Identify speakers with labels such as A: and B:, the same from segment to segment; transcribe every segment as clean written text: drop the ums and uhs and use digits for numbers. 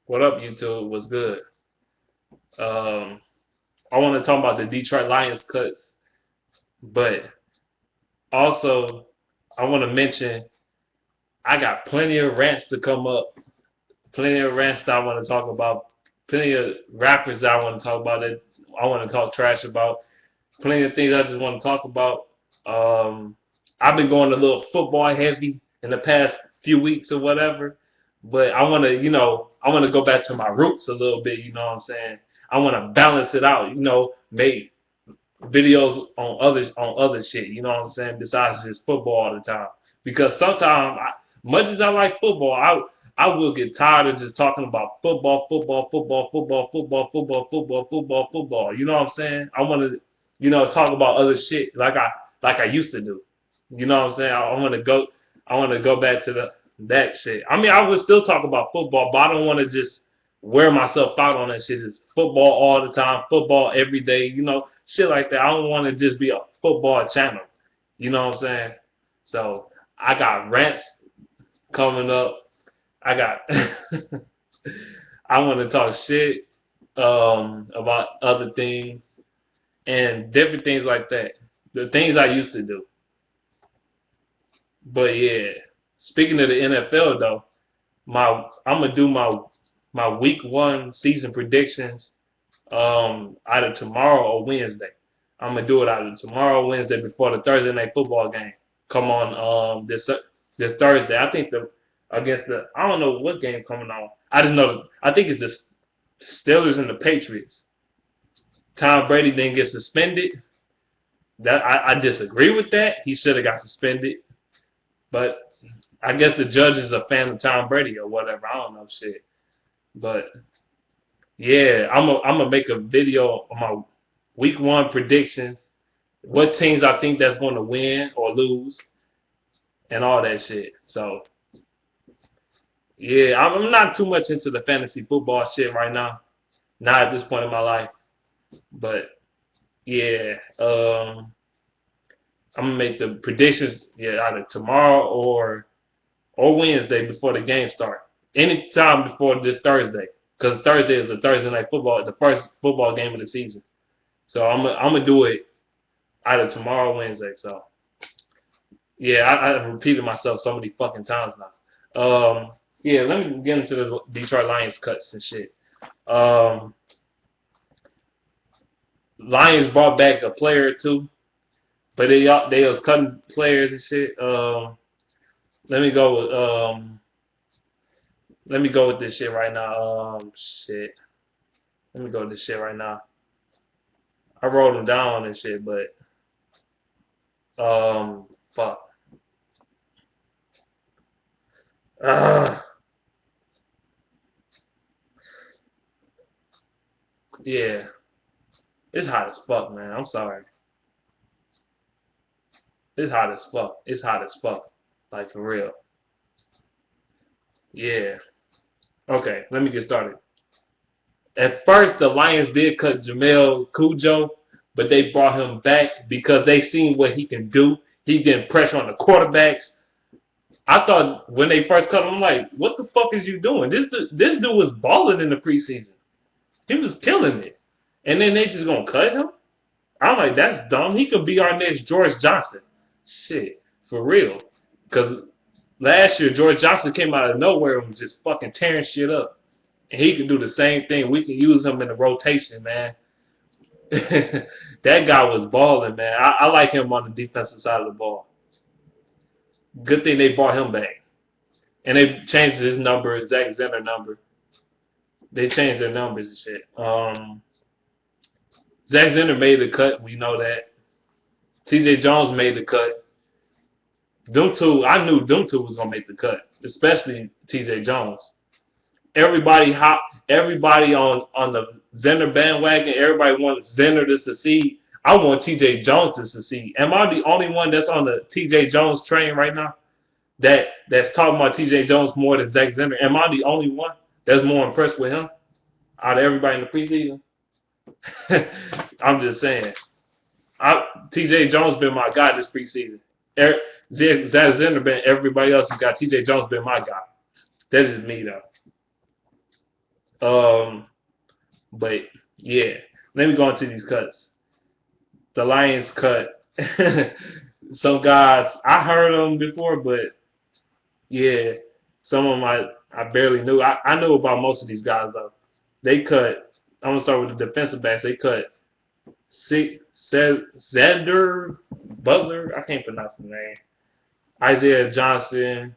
A: What up, YouTube? What's good? Um, I want to talk about the Detroit Lions cuts, but also I want to mention I got plenty of rants to come up, plenty of rants that I want to talk about, plenty of rappers that I want to talk about that I want to talk trash about, plenty of things I just want to talk about. Um, I've been going a little football heavy in the past few weeks or whatever, but I want to, I want to go back to my roots a little bit. You know what I'm saying? I want to balance it out. Make videos on other shit. You know what I'm saying? Besides just football all the time, because sometimes, much as I like football, I will get tired of just talking about football, football, football, football, football, football, football, football, football. You know what I'm saying? I want to, talk about other shit like I used to do. You know what I'm saying? I want to go back to that shit. I mean, I would still talk about football, but I don't want to just wear myself out on that shit. It's football all the time, football every day, shit like that. I don't want to just be a football channel. You know what I'm saying? So I got rants coming up. I got I want to talk shit about other things and different things like that. The things I used to do. But yeah, speaking of the NFL though, I'm gonna do my week one season predictions either tomorrow or Wednesday. I'm gonna do it either tomorrow or Wednesday before the Thursday night football game. Come on, this Thursday. I think against the I don't know what game coming on. I just know I think it's the Steelers and the Patriots. Tom Brady didn't get suspended. That I disagree with that. He should have got suspended, but I guess the judge is a fan of Tom Brady or whatever. I don't know shit, but yeah, I'm gonna make a video on my week one predictions, what teams I think that's going to win or lose, and all that shit. So yeah, I'm not too much into the fantasy football shit right now, not at this point in my life. But yeah, I'm gonna make the predictions either tomorrow or Wednesday before the game start. Anytime before this Thursday, because Thursday is the Thursday night football, the first football game of the season. So I'm gonna do it either tomorrow or Wednesday. So yeah, I've repeated myself so many fucking times now. Yeah, let me get into the Detroit Lions cuts and shit. Um, Lions brought back a player or two, but they was cutting players and shit. Let me go with let me go with this shit right now. Shit. Let me go with this shit right now. I wrote them down and shit, but fuck. Uh, yeah, it's hot as fuck, man. I'm sorry. It's hot as fuck. It's hot as fuck. Like for real. Yeah. Okay, let me get started. At first, the Lions did cut Jamel Cujo, but they brought him back because they seen what he can do. He getting pressure on the quarterbacks. I thought when they first cut him, I'm like, what the fuck is you doing? This dude was balling in the preseason. He was killing it. And then they just gonna cut him? I'm like, that's dumb. He could be our next George Johnson. Shit, for real. Because last year, George Johnson came out of nowhere and was just fucking tearing shit up. And he can do the same thing. We can use him in the rotation, man. That guy was balling, man. I like him on the defensive side of the ball. Good thing they brought him back. And they changed his number, Zach Zenner number. They changed their numbers and shit. Zach Zenner made the cut. We know that. T.J. Jones made the cut. Them two, I knew them two was gonna make the cut, especially T.J. Jones. Everybody on the Zenner bandwagon. Everybody wants Zenner to succeed. I want T.J. Jones to succeed. Am I the only one that's on the T.J. Jones train right now? That's talking about T.J. Jones more than Zach Zenner. Am I the only one that's more impressed with him out of everybody in the preseason? I'm just saying. T.J. Jones been my guy this preseason. Zach Zenner been everybody else has got. T.J. Jones been my guy. That's just me though. Um, but yeah, let me go into these cuts. The Lions cut some guys. I heard them before, but yeah, some of them I barely knew. I knew about most of these guys though. They cut. I'm gonna start with the defensive backs. They cut Xander Butler. I can't pronounce the name. Isaiah Johnson.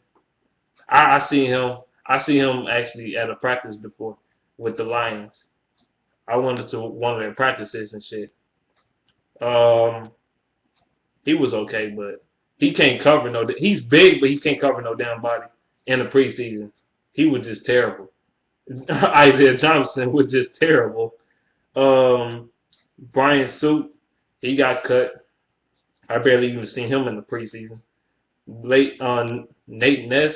A: I seen him. I see him actually at a practice before with the Lions. I went to one of their practices and shit. Um, he was okay, but he can't cover no. He's big, but he can't cover no damn body in the preseason. He was just terrible. Isaiah Johnson was just terrible. Um, Brian Suit, he got cut. I barely even seen him in the preseason. Late on Nate Ness,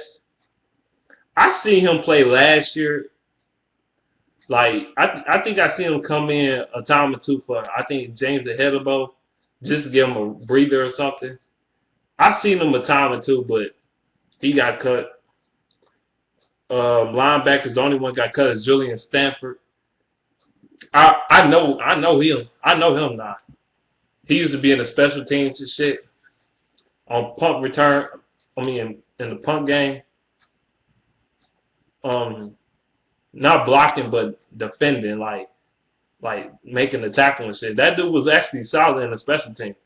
A: I seen him play last year. Like I think I seen him come in a time or two for I think James Ahedebo, just to give him a breather or something. I seen him a time or two, but he got cut. Linebackers, the only one got cut is Julian Stanford. I know him. I know him now. He used to be in the special teams and shit on punt return. I mean, in the punt game. Um, Not blocking, but defending, like making the tackle and shit. That dude was actually solid in the special teams.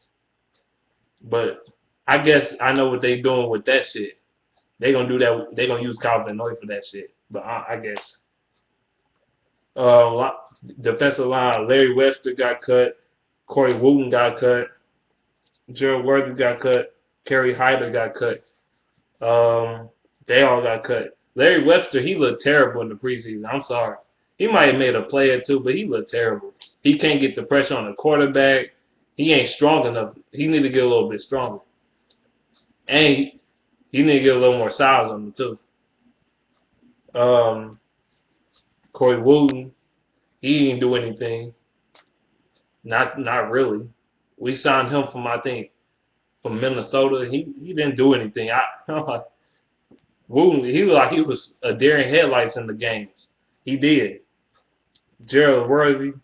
A: But I guess I know what they doing with that shit. They gonna do that. They gonna use Calvin Noy for that shit. But I guess uh, defensive line, Larry Webster got cut. Corey Wooten got cut. Gerald Worthy got cut. Kerry Hyder got cut. They all got cut. Larry Webster, he looked terrible in the preseason. I'm sorry. He might have made a play or two, but he looked terrible. He can't get the pressure on the quarterback. He ain't strong enough. He need to get a little bit stronger. And he need to get a little more size on him, too. Um, Corey Wooten, he didn't do anything. Not really. We signed him from Minnesota. He didn't do anything. Wooten, he looked like he was a deer in headlights in the games. He did. Gerald Worthy,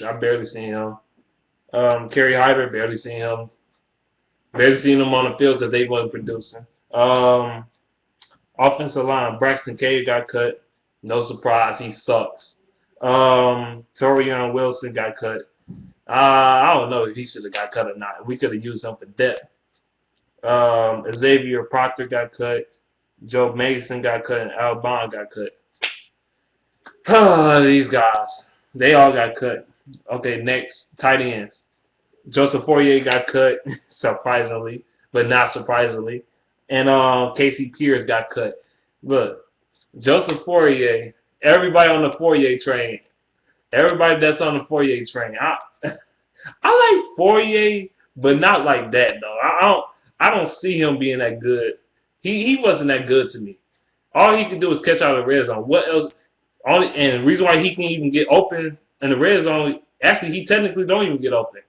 A: I barely seen him. Kerry Hyder, barely seen him. Barely seen him on the field because they wasn't producing. Offensive line, Braxton Cage got cut. No surprise, he sucks. Torian Wilson got cut. I don't know if he should have got cut or not. We could have used him for depth. Xavier Proctor got cut. Joe Mason got cut, and Al Bond got cut. These guys, they all got cut. Okay, next, tight ends. Joseph Fourier got cut, surprisingly, but not surprisingly. And Casey Pierce got cut. Look, Joseph Fourier, everybody on the Fourier train, everybody that's on the Fourier train, I like Fourier, but not like that, though. I don't see him being that good. He wasn't that good to me. All he could do was catch out of the red zone. What else? And the reason why he can even get open in the red zone, actually, he technically don't even get open.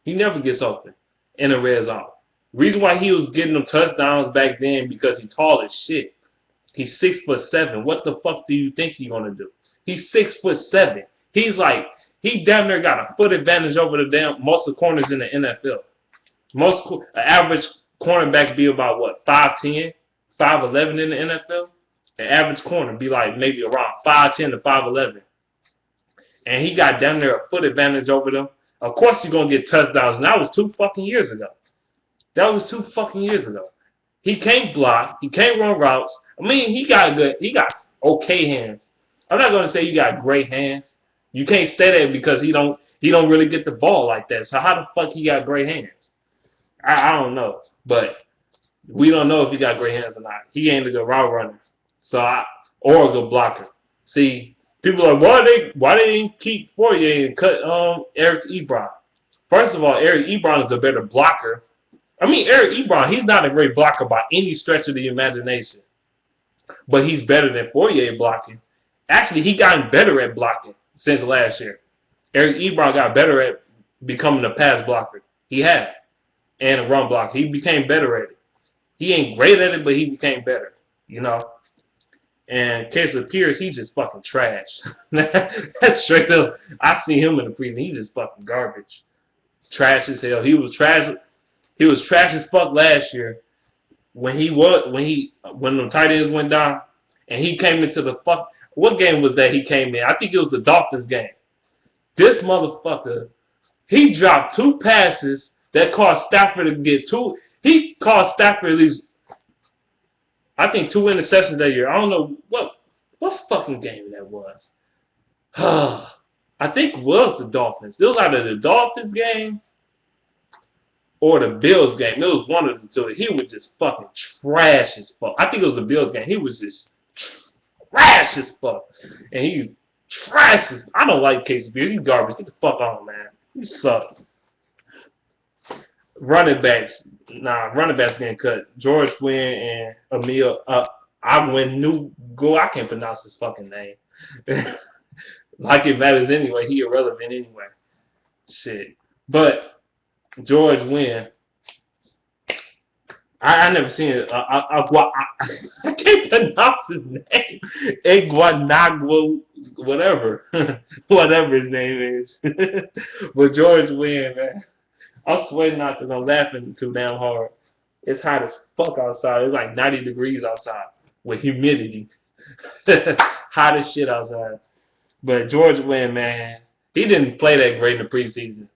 A: He never gets open in the red zone. The reason why he was getting them touchdowns back then because he's tall as shit. He's 6'7". What the fuck do you think he's gonna do? He's 6'7". He damn near got a foot advantage over the most of the corners in the NFL. Average cornerback be about what, 5'10", 5'11" in the NFL. An average corner be like maybe around 5'10" to 5'11". And he got damn near a foot advantage over them. Of course you're going to get touchdowns. And that was 2 fucking years ago. He can't block. He can't run routes. I mean, he got okay hands. I'm not going to say he got great hands. You can't say that because he don't really get the ball like that. So how the fuck he got great hands? I don't know. But we don't know if he got great hands or not. He ain't a good route runner. Or a good blocker. See, people are like, why they didn't keep Fourier and cut Eric Ebron? First of all, Eric Ebron is a better blocker. I mean, Eric Ebron, he's not a great blocker by any stretch of the imagination. But he's better than Fourier blocking. Actually, he gotten better at blocking since last year. Eric Ebron got better at becoming a pass blocker. He had. And a run blocker. He became better at it. He ain't great at it, but he became better. You know? And Casey Pierce, he just fucking trash. That's straight up. I see him in the preseason. He just fucking garbage. Trash as hell. He was trash. He was trash as fuck last year when the tight ends went down and he came into the fuck. What game was that he came in? I think it was the Dolphins game. This motherfucker, he dropped 2 passes that caused Stafford to get 2. He caused Stafford at least, I think, 2 interceptions that year. I don't know what fucking game that was. I think it was the Dolphins. It was either the Dolphins game or the Bills game. It was one of the two. He was just fucking trash as fuck. I think it was the Bills game. He was just trash as fuck. And he trash as I don't like Casey Pierce. He's garbage. Get the fuck on, man. You suck. Running backs getting cut. George Quinn and Emil I can't pronounce his fucking name. Like it matters anyway. He irrelevant anyway. Shit. But George Wynn, I never seen it. I can't pronounce his name. Iguanagua, whatever. Whatever his name is. But George Wynn, man. I'm sweating out because I'm laughing too damn hard. It's hot as fuck outside. It's like 90 degrees outside with humidity. Hot as shit outside. But George Wynn, man, he didn't play that great in the preseason.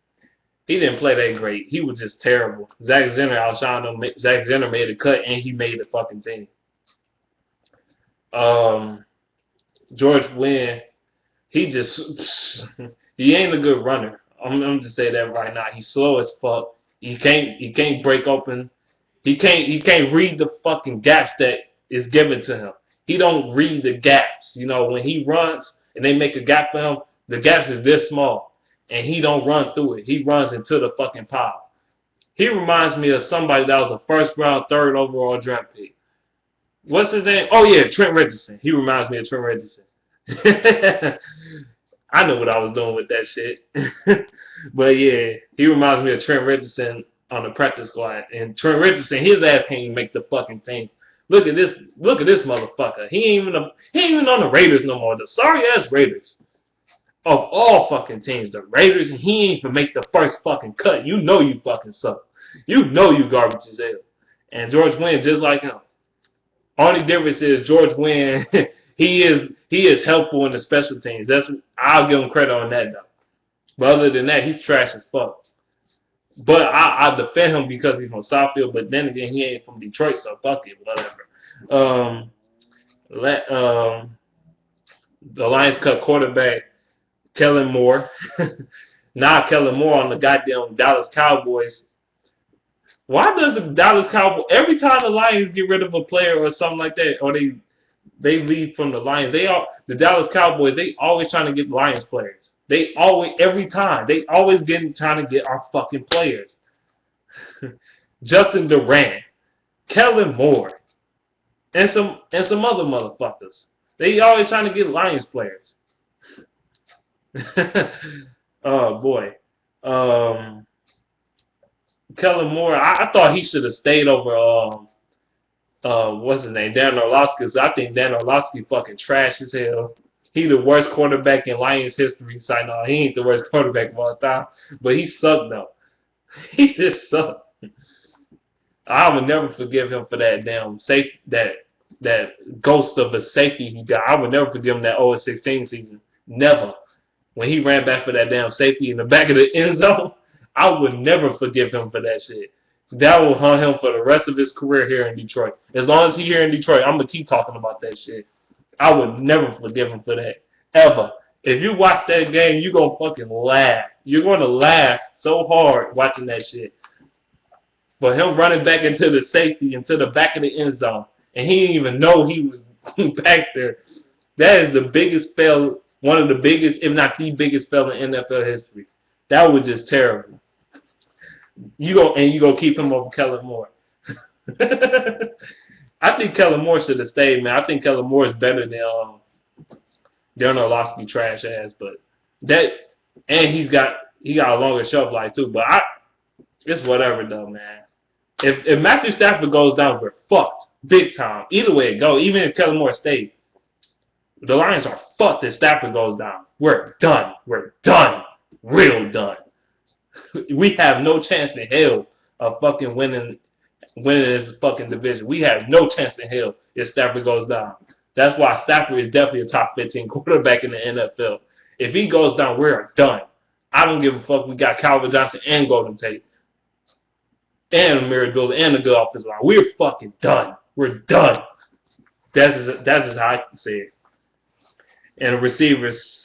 A: He didn't play that great. He was just terrible. Zach Zenner outshined him. Zach Zenner made a cut, and he made the fucking team. George Wynn, he ain't a good runner. I'm just saying that right now. He's slow as fuck. He can't break open. He can't read the fucking gaps that is given to him. He don't read the gaps. You know, when he runs and they make a gap for him, the gaps is this small. And he don't run through it. He runs into the fucking pile. He reminds me of somebody that was a first round, 3rd overall draft pick. What's his name? Oh yeah, Trent Richardson. He reminds me of Trent Richardson. I know what I was doing with that shit. But yeah, he reminds me of Trent Richardson on the practice squad. And Trent Richardson, his ass can't even make the fucking team. Look at this motherfucker. He ain't even on the Raiders no more. The sorry ass Raiders. Of all fucking teams, the Raiders, and he ain't even make the first fucking cut. You know you fucking suck. You know you garbage as hell. And George Wynn just like him. Only difference is George Wynn, he is helpful in the special teams. I'll give him credit on that though. But other than that, he's trash as fuck. But I defend him because he's from Southfield, but then again, he ain't from Detroit, so fuck it, whatever. The Lions cut quarterback Kellen Moore. Now Kellen Moore on the goddamn Dallas Cowboys. Why does the Dallas Cowboys, every time the Lions get rid of a player or something like that, or they leave from the Lions, the Dallas Cowboys, they always trying to get Lions players. Every time, they always trying to get our fucking players. Justin Durant, Kellen Moore, and some other motherfuckers. They always trying to get Lions players. Oh boy. Kellen Moore, I thought he should have stayed over what's his name, Dan Orlovsky, because I think Dan Orlovsky fucking trash as hell. He the worst quarterback in Lions history. So no, he ain't the worst quarterback of all time. But he sucked though. He just sucked. I would never forgive him for that damn that ghost of a safety he got. I would never forgive him that 0-16 season. Never. When he ran back for that damn safety in the back of the end zone, I would never forgive him for that shit. That will haunt him for the rest of his career here in Detroit. As long as he's here in Detroit, I'm going to keep talking about that shit. I would never forgive him for that. Ever. If you watch that game, you're going to fucking laugh. You're going to laugh so hard watching that shit. But him running back into the safety, into the back of the end zone, and he didn't even know he was back there. That is the biggest fail, one of the biggest, if not the biggest fail in NFL history. That was just terrible. You go keep him over Kellen Moore. I think Kellen Moore should have stayed, man. I think Kellen Moore is better than Darren Orlovsky trash ass, but he got a longer shelf life too. But it's whatever though, man. If Matthew Stafford goes down, we're fucked big time. Either way it go, even if Kellen Moore stayed, The Lions are fucked if Stafford goes down. We're done. We're done. Real done. We have no chance in hell of fucking winning this fucking division. We have no chance in hell if Stafford goes down. That's why Stafford is definitely a top 15 quarterback in the NFL. If he goes down, we're done. I don't give a fuck. We got Calvin Johnson and Golden Tate and Amir Abdullah and a good offensive line. We're fucking done. We're done. That's just how I can say it. And the receivers,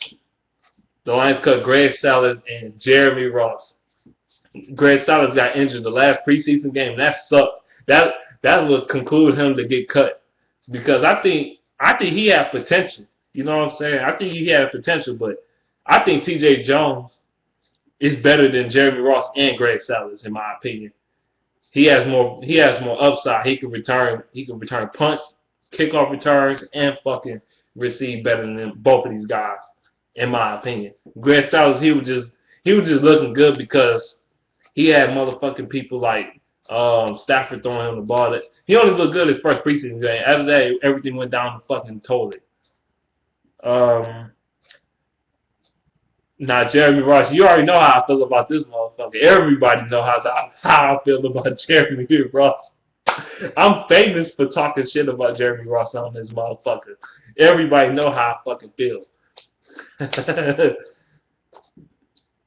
A: the Lions cut Greg Salas and Jeremy Ross. Greg Salas got injured the last preseason game. That sucked. That would conclude him to get cut because I think he had potential. You know what I'm saying? I think he had potential, but I think T.J. Jones is better than Jeremy Ross and Greg Salas, in my opinion. He has more upside. He can return punts, kickoff returns, and fucking receive better than both of these guys, in my opinion. Greg Salas, he was just looking good because he had motherfucking people like Stafford throwing him the ball. He only looked good his first preseason game. After that, everything went down the fucking toilet. Now, Jeremy Ross, you already know how I feel about this motherfucker. Everybody knows how I feel about Jeremy Ross. I'm famous for talking shit about Jeremy Ross on this motherfucker. Everybody know how I fucking feel.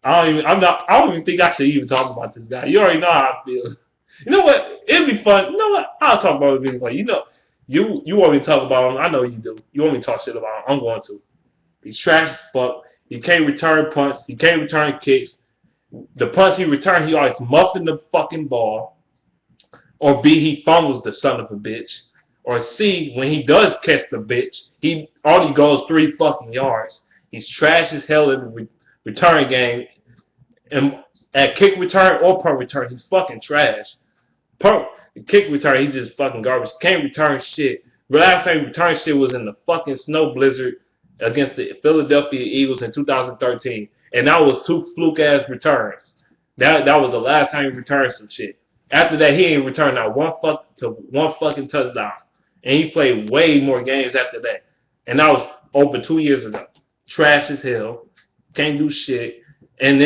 A: I don't even think I should even talk about this guy. You already know how I feel. You know what? It'd be fun. You know what? I'll talk about it anyway. You know, you want me to talk about him. I know you do. You want me to talk shit about him. I'm going to. He's trash as fuck. He can't return punts. He can't return kicks. The punts he returned, he always muffing the fucking ball. Or B, he fumbles the son of a bitch. Or C, when he does catch the bitch, he only goes 3 fucking yards. He's trash as hell in the return game. And at kick return or punt return, he's fucking trash. Kick return, he's just fucking garbage. Can't return shit. The last time he returned shit was in the fucking snow blizzard against the Philadelphia Eagles in 2013. And that was 2 fluke-ass returns. That was the last time he returned some shit. After that, he ain't returned not one fucking touchdown. And he played way more games after that. And that was over 2 years ago. Trash as hell. Can't do shit. And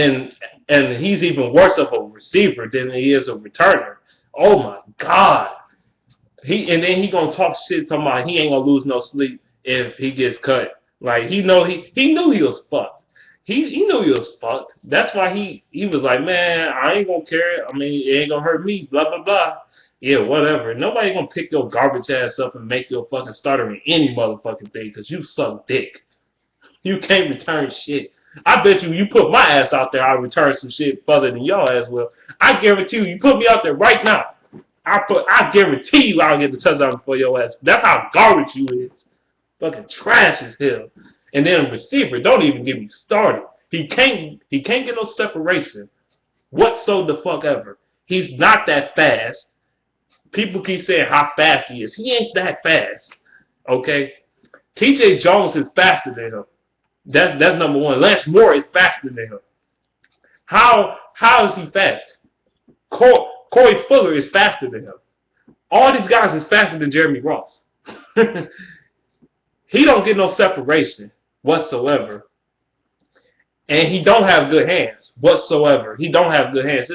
A: he's even worse of a receiver than he is a returner. Oh my God. And then he gonna talk shit talking about he ain't gonna lose no sleep if he gets cut. Like he knew he was fucked. He knew he was fucked. That's why he was like, man, I ain't gonna care. I mean, it ain't gonna hurt me. Blah blah blah. Yeah, whatever. Nobody gonna pick your garbage ass up and make you a fucking starter in any motherfucking thing because you suck dick. You can't return shit. I bet you put my ass out there, I'll return some shit further than y'all ass will. I guarantee you put me out there right now. I guarantee you I'll get the touchdown before your ass. That's how garbage you is. Fucking trash as hell. And then a receiver, don't even get me started. He can't get no separation whatsoever the fuck ever. He's not that fast. People keep saying how fast he is. He ain't that fast. Okay? T.J. Jones is faster than him. That's number one. Lance Moore is faster than him. How is he fast? Corey Fuller is faster than him. All these guys is faster than Jeremy Ross. He don't get no separation whatsoever. And he don't have good hands whatsoever. He don't have good hands.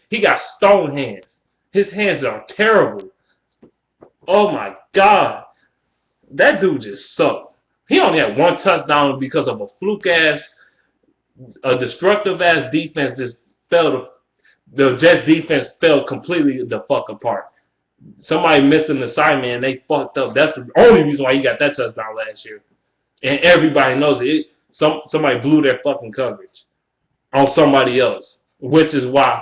A: He got stone hands. His hands are terrible. Oh my God. That dude just sucked. He only had 1 touchdown because of a destructive-ass defense just the Jets defense fell completely the fuck apart. Somebody missed an assignment and they fucked up. That's the only reason why he got that touchdown last year. And everybody knows it. Somebody blew their fucking coverage on somebody else, which is why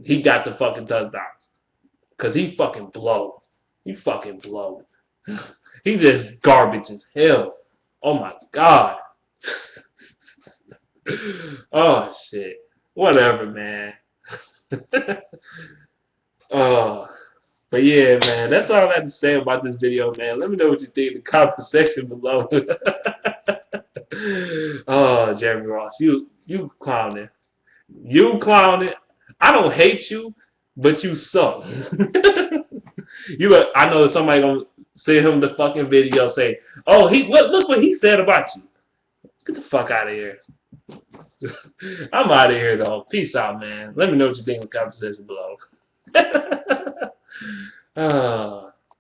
A: he got the fucking touchdown. Because he fucking blow. He fucking blow. He just garbage as hell. Oh my God. Oh shit. Whatever, man. But yeah, man, that's all I have to say about this video, man. Let me know what you think in the comment section below. Oh, Jeremy Ross, you clowning. You clowning. I don't hate you, but you suck. You look, I know somebody gonna send him the fucking video say, "Oh, look what he said about you." Get the fuck out of here. I'm out of here though. Peace out, man. Let me know what you think in the comment section below.